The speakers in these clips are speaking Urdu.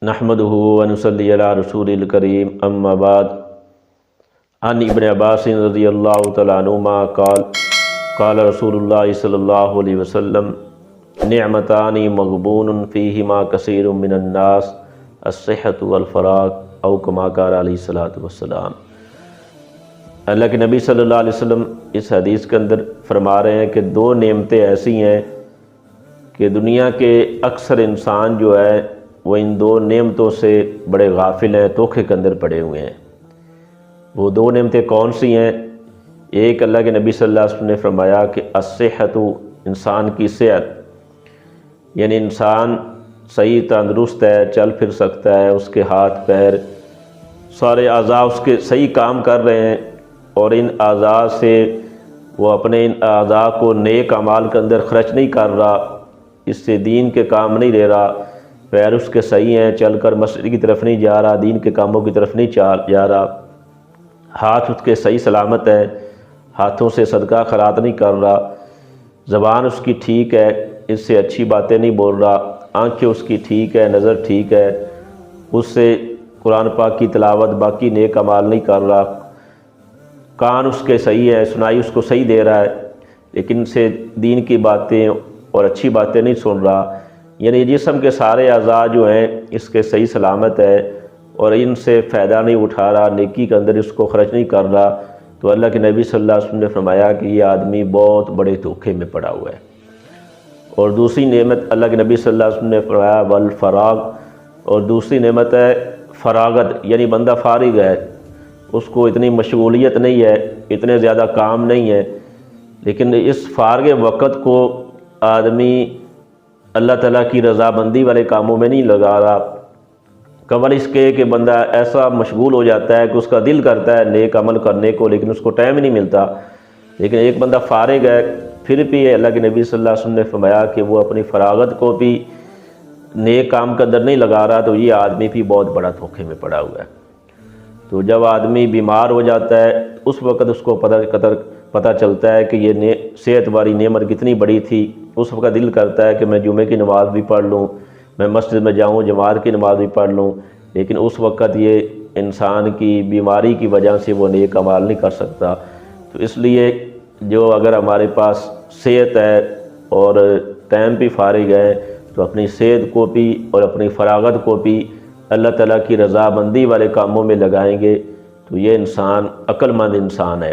نحمدہ ونصلی علی رسول الکریم اما بعد عن ابن عباس رضی اللہ تعالیٰ عنہما قال قال رسول اللہ صلی اللہ علیہ وسلم نعمتان مغبون فیہما کثیر من الناس الصحۃ والفراغ او کما قال علیہ الصلوۃ والسلام۔ اللہ کے نبی صلی اللہ علیہ وسلم اس حدیث کے اندر فرما رہے ہیں کہ دو نعمتیں ایسی ہیں کہ دنیا کے اکثر انسان جو ہے وہ ان دو نعمتوں سے بڑے غافل ہیں، دھوکے کے اندر پڑے ہوئے ہیں۔ وہ دو نعمتیں کون سی ہیں؟ ایک اللہ کے نبی صلی اللہ علیہ وسلم نے فرمایا کہ الصحۃ، انسان کی صحت، یعنی انسان صحیح تندرست ہے، چل پھر سکتا ہے، اس کے ہاتھ پیر سارے اعضاء اس کے صحیح کام کر رہے ہیں، اور ان اعضاء سے وہ اپنے ان اعضاء کو نیک اعمال کے اندر خرچ نہیں کر رہا، اس سے دین کے کام نہیں لے رہا، پیر اس کے صحیح ہیں، چل کر مسجد کی طرف نہیں جا رہا، دین کے کاموں کی طرف نہیں جا رہا، ہاتھ اس کے صحیح سلامت ہے، ہاتھوں سے صدقہ خیرات نہیں کر رہا، زبان اس کی ٹھیک ہے، اس سے اچھی باتیں نہیں بول رہا، آنکھیں اس کی ٹھیک ہے، نظر ٹھیک ہے، اس سے قرآن پاک کی تلاوت باقی نیک اعمال نہیں کر رہا، کان اس کے صحیح ہے، سنائی اس کو صحیح دے رہا ہے، لیکن سے دین کی باتیں اور اچھی باتیں نہیں سن رہا، یعنی جسم کے سارے اعضاء جو ہیں اس کے صحیح سلامت ہے اور ان سے فائدہ نہیں اٹھا رہا، نیکی کے اندر اس کو خرچ نہیں کر رہا، تو اللہ کے نبی صلی اللہ علیہ وسلم نے فرمایا کہ یہ آدمی بہت بڑے دھوکے میں پڑا ہوا ہے۔ اور دوسری نعمت اللہ کے نبی صلی اللہ علیہ وسلم نے فرمایا والفراغ، اور دوسری نعمت ہے فراغت، یعنی بندہ فارغ ہے، اس کو اتنی مشغولیت نہیں ہے، اتنے زیادہ کام نہیں ہے، لیکن اس فارغ وقت کو آدمی اللہ تعالیٰ کی رضامندی والے کاموں میں نہیں لگا رہا، قبل اس کے کہ بندہ ایسا مشغول ہو جاتا ہے کہ اس کا دل کرتا ہے نیک عمل کرنے کو، لیکن اس کو ٹائم ہی نہیں ملتا۔ لیکن ایک بندہ فارغ ہے، پھر بھی اللہ کے نبی صلی اللہ علیہ وسلم نے فرمایا کہ وہ اپنی فراغت کو بھی نیک کام کے اندر نہیں لگا رہا، تو یہ آدمی بھی بہت بڑا دھوکے میں پڑا ہوا ہے۔ تو جب آدمی بیمار ہو جاتا ہے اس وقت اس کو پتہ چلتا ہے کہ یہ صحت والی نعمت کتنی بڑی تھی، اس وقت دل کرتا ہے کہ میں جمعے کی نماز بھی پڑھ لوں، میں مسجد میں جاؤں، جماعت کی نماز بھی پڑھ لوں، لیکن اس وقت یہ انسان کی بیماری کی وجہ سے وہ نیک اعمال نہیں کر سکتا۔ تو اس لیے جو اگر ہمارے پاس صحت ہے اور ٹائم بھی فارغ ہے تو اپنی صحت کو بھی اور اپنی فراغت کو بھی اللہ تعالیٰ کی رضامندی والے کاموں میں لگائیں گے تو یہ انسان عقل مند انسان ہے۔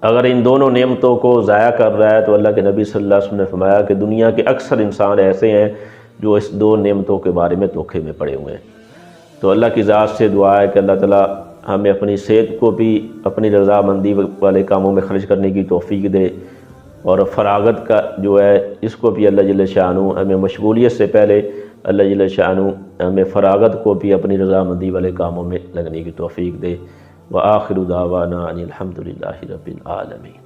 اگر ان دونوں نعمتوں کو ضائع کر رہا ہے تو اللہ کے نبی صلی اللہ علیہ وسلم نے فرمایا کہ دنیا کے اکثر انسان ایسے ہیں جو اس دو نعمتوں کے بارے میں دھوکے میں پڑے ہوئے ہیں۔ تو اللہ کی ذات سے دعا ہے کہ اللہ تعالیٰ ہمیں اپنی صحت کو بھی اپنی رضامندی والے کاموں میں خرچ کرنے کی توفیق دے، اور فراغت کا جو ہے اس کو بھی اللہ جل شانہ ہمیں مشغولیت سے پہلے اللہ جل شانہ ہمیں فراغت کو بھی اپنی رضامندی والے کاموں میں لگنے کی توفیق دے۔ وآخر دعوانا ان الحمد للہ رب العالمین۔